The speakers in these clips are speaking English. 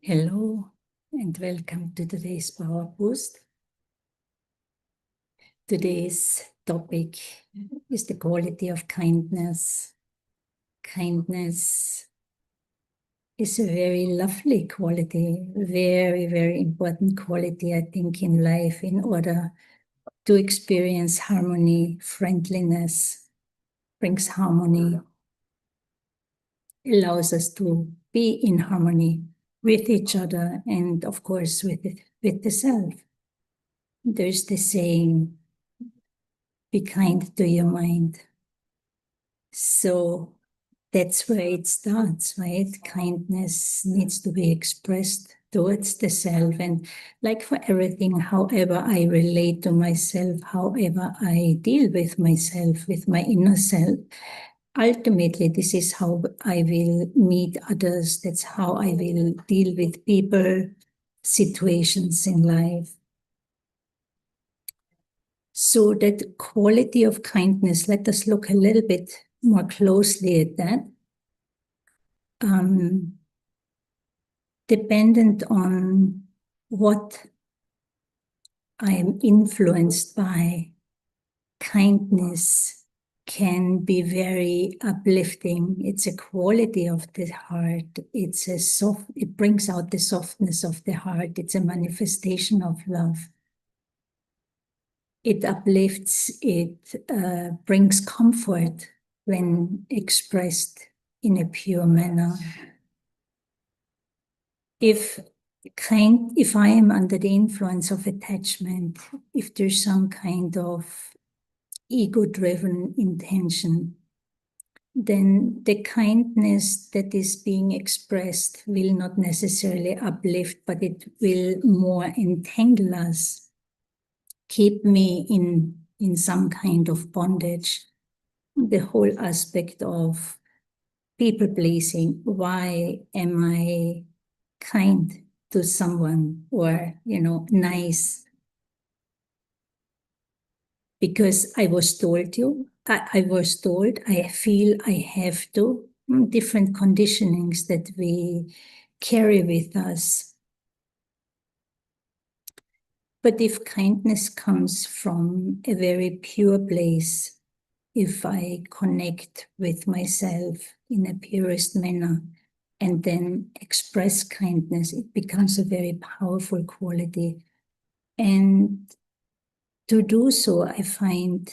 Hello and welcome to today's Powerboost. Today's topic is the quality of kindness. Kindness is a very lovely quality, very, very important quality, I think, in life in order to experience harmony. Friendliness brings harmony, allows us to be in harmony with each other and, of course, with the self. There's the saying, be kind to your mind. So that's where it starts, right? Kindness needs to be expressed towards the self. And like for everything, however I relate to myself, however I deal with myself, with my inner self, ultimately, this is how I will meet others. That's how I will deal with people, situations in life. So that quality of kindness, let us look a little bit more closely at that. Dependent on what I am influenced by, kindness can be very uplifting. It's a quality of the heart. It brings out the softness of the heart. It's a manifestation of love. It uplifts, it brings comfort when expressed in a pure manner. If I am under the influence of attachment, if there's some kind of ego-driven intention, then the kindness that is being expressed will not necessarily uplift, but it will more entangle us, keep me in some kind of bondage. The whole aspect of people pleasing. Why am I kind to someone or, nice? Because I was told to. I was told, I feel I have to. Different conditionings that we carry with us. But if kindness comes from a very pure place, if I connect with myself in a purest manner and then express kindness, it becomes a very powerful quality. And to do so, I find,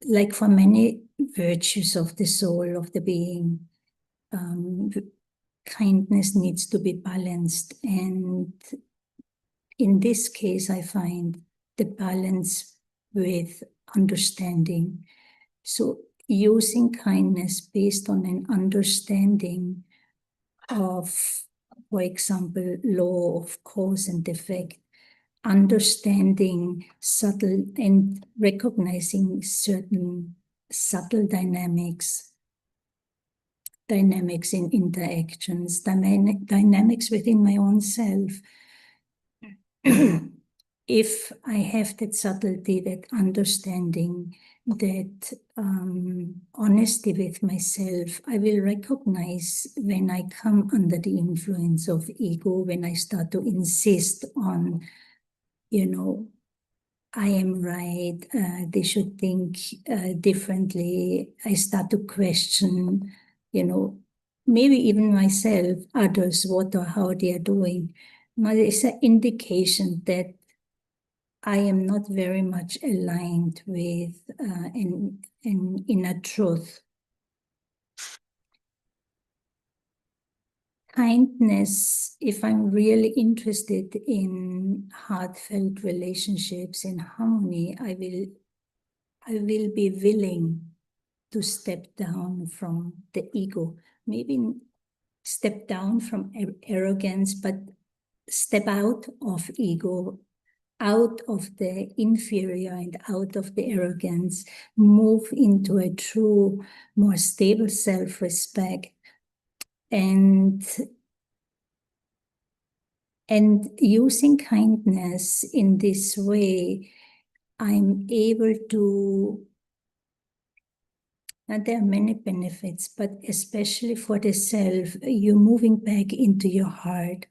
like for many virtues of the soul, of the being, kindness needs to be balanced. And in this case, I find the balance with understanding. So using kindness based on an understanding of, for example, law of cause and effect, understanding subtle and recognizing certain subtle dynamics in interactions, dynamics within my own self. If I have that subtlety, that understanding, that honesty with myself, I will recognize when I come under the influence of ego, when I start to insist on, I am right, they should think differently. I start to question, maybe even myself, others, what or how they are doing. Now, it's an indication that I am not very much aligned with an inner truth. Kindness, if I'm really interested in heartfelt relationships in harmony, I will be willing to step down from the ego. Maybe step down from arrogance, but step out of ego, out of the inferior and out of the arrogance, move into a true, more stable self-respect. And using kindness in this way I'm able to, and there are many benefits, but especially for the self, you're moving back into your heart.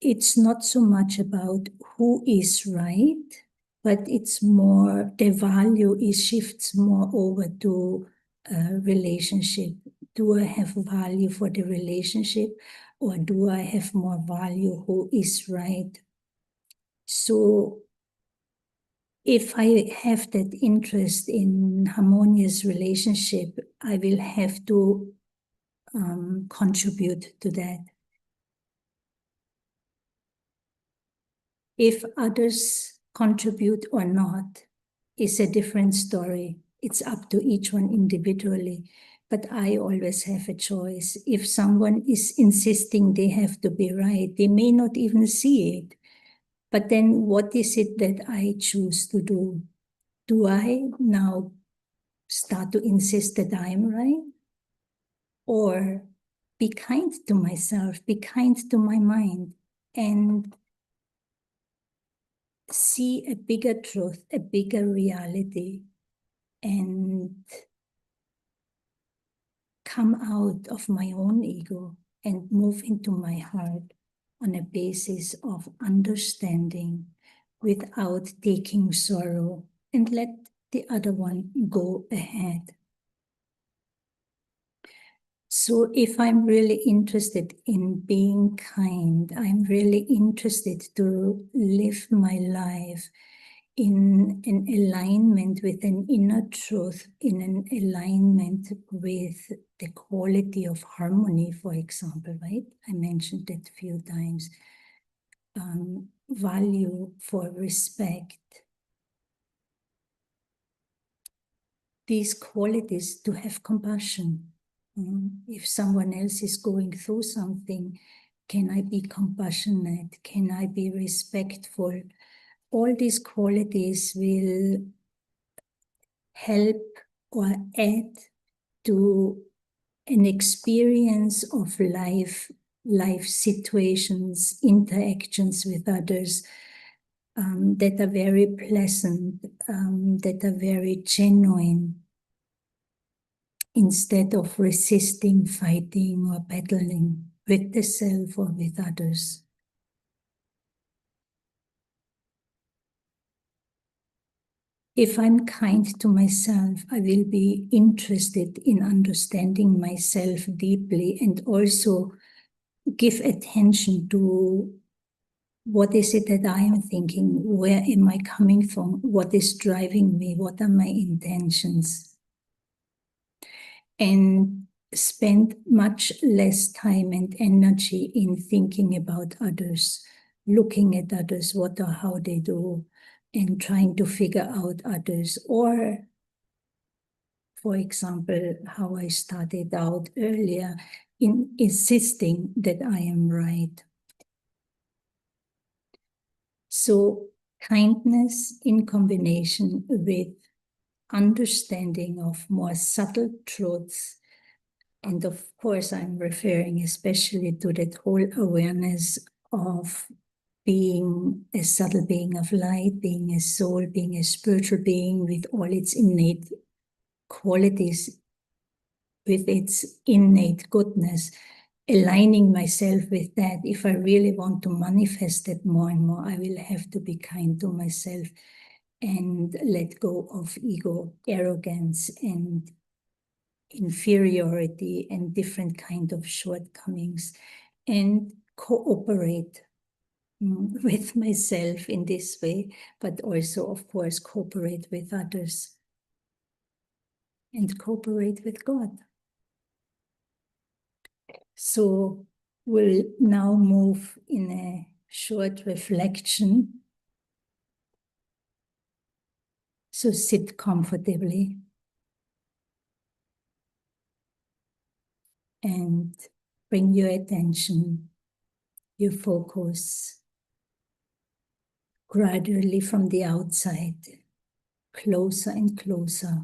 It's not so much about who is right, but it's more, the value is shifts more over to a relationship. Do I have value for the relationship, or do I have more value who is right? So if I have that interest in harmonious relationship, I will have to contribute to that. If others contribute or not is a different story. It's up to each one individually. But I always have a choice. If someone is insisting they have to be right, they may not even see it. But then what is it that I choose to do? Do I now start to insist that I'm right? Or be kind to myself, be kind to my mind, and see a bigger truth, a bigger reality, and come out of my own ego and move into my heart on a basis of understanding without taking sorrow, and let the other one go ahead. So if I'm really interested in being kind, I'm really interested to live my life in an alignment with an inner truth, in an alignment with the quality of harmony, for example, right? I mentioned that a few times. Value for respect. These qualities, to have compassion. If someone else is going through something, can I be compassionate? Can I be respectful? All these qualities will help or add to an experience of life situations, interactions with others that are very pleasant, that are very genuine, instead of resisting, fighting, or battling with the self or with others. If I'm kind to myself, I will be interested in understanding myself deeply, and also give attention to what is it that I am thinking, where am I coming from, what is driving me, what are my intentions, and spend much less time and energy in thinking about others, looking at others, what or how they do, and trying to figure out others. Or, for example, how I started out earlier, in insisting that I am right. So kindness in combination with understanding of more subtle truths. And of course, I'm referring especially to that whole awareness of being a subtle being of light, being a soul, being a spiritual being with all its innate qualities, with its innate goodness, aligning myself with that. If I really want to manifest it more and more, I will have to be kind to myself and let go of ego, arrogance, and inferiority, and different kind of shortcomings, and cooperate with myself in this way, but also, of course, cooperate with others and cooperate with God. So we'll now move in a short reflection. So sit comfortably and bring your attention, your focus gradually from the outside, closer and closer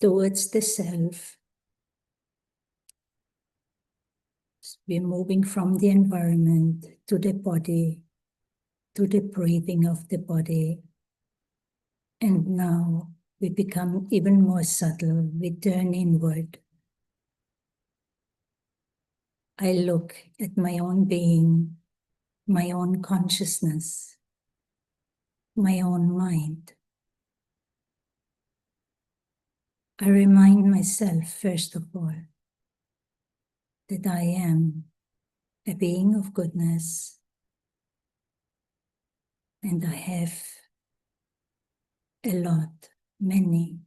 towards the self. We're moving from the environment to the body, to the breathing of the body. And now we become even more subtle. We turn inward. I look at my own being, my own consciousness, my own mind. I remind myself, first of all, that I am a being of goodness, and I have a lot, many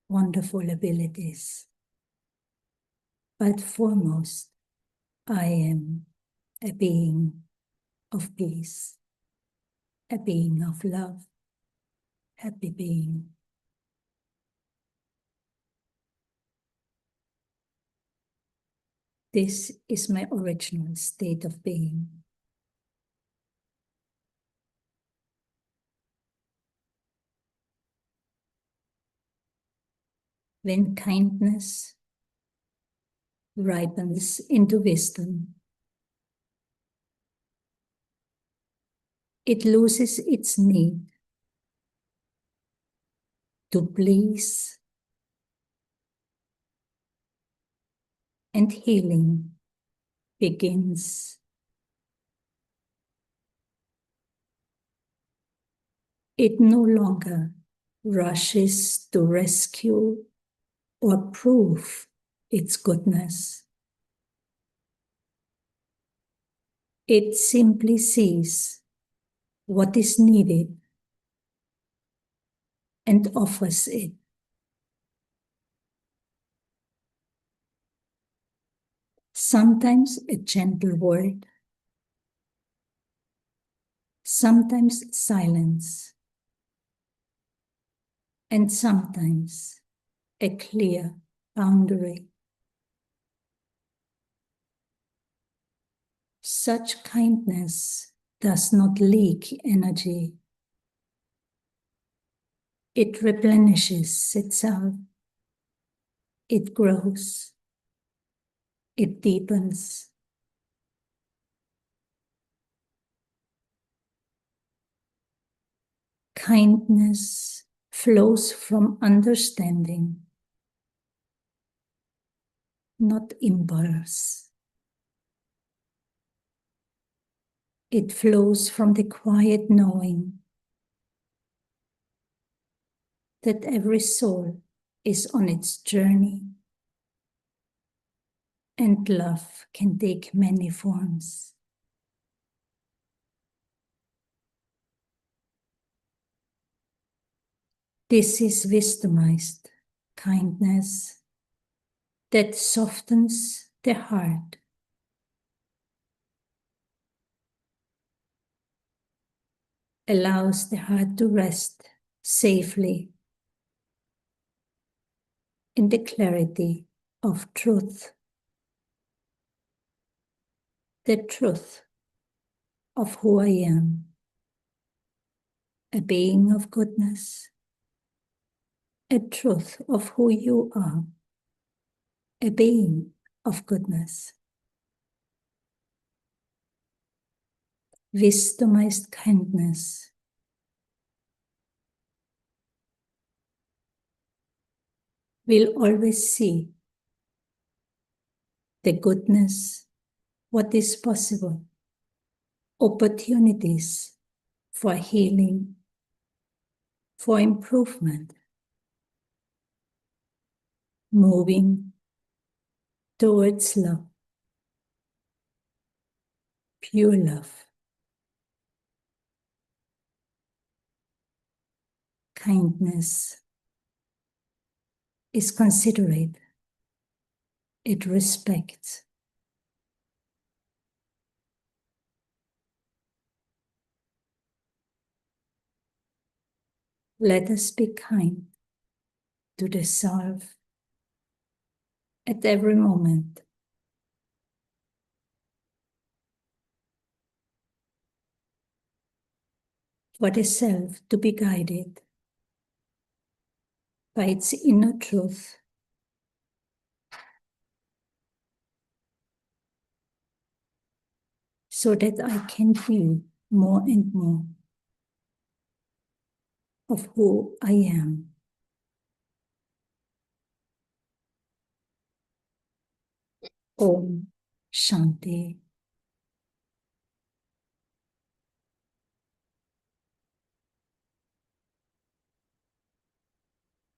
wonderful abilities. But foremost, I am a being of peace, a being of love, happy being. This is my original state of being. When kindness ripens into wisdom, it loses its need to please, and healing begins. It no longer rushes to rescue or prove its goodness. It simply sees what is needed and offers it. Sometimes a gentle word, sometimes silence, and sometimes a clear boundary. Such kindness does not leak energy. It replenishes itself. It grows. It deepens. Kindness flows from understanding, not impulse. It flows from the quiet knowing that every soul is on its journey, and love can take many forms. This is wisdomized kindness that softens the heart, allows the heart to rest safely in the clarity of truth, the truth of who I am, a being of goodness, a truth of who you are, a being of goodness. Wisdomized kindness will always see the goodness, what is possible, opportunities for healing, for improvement, moving towards love, pure love. Kindness is considerate. It respects. Let us be kind to the self at every moment. For the self to be guided by its inner truth, so that I can feel more and more of who I am. Om Shanti.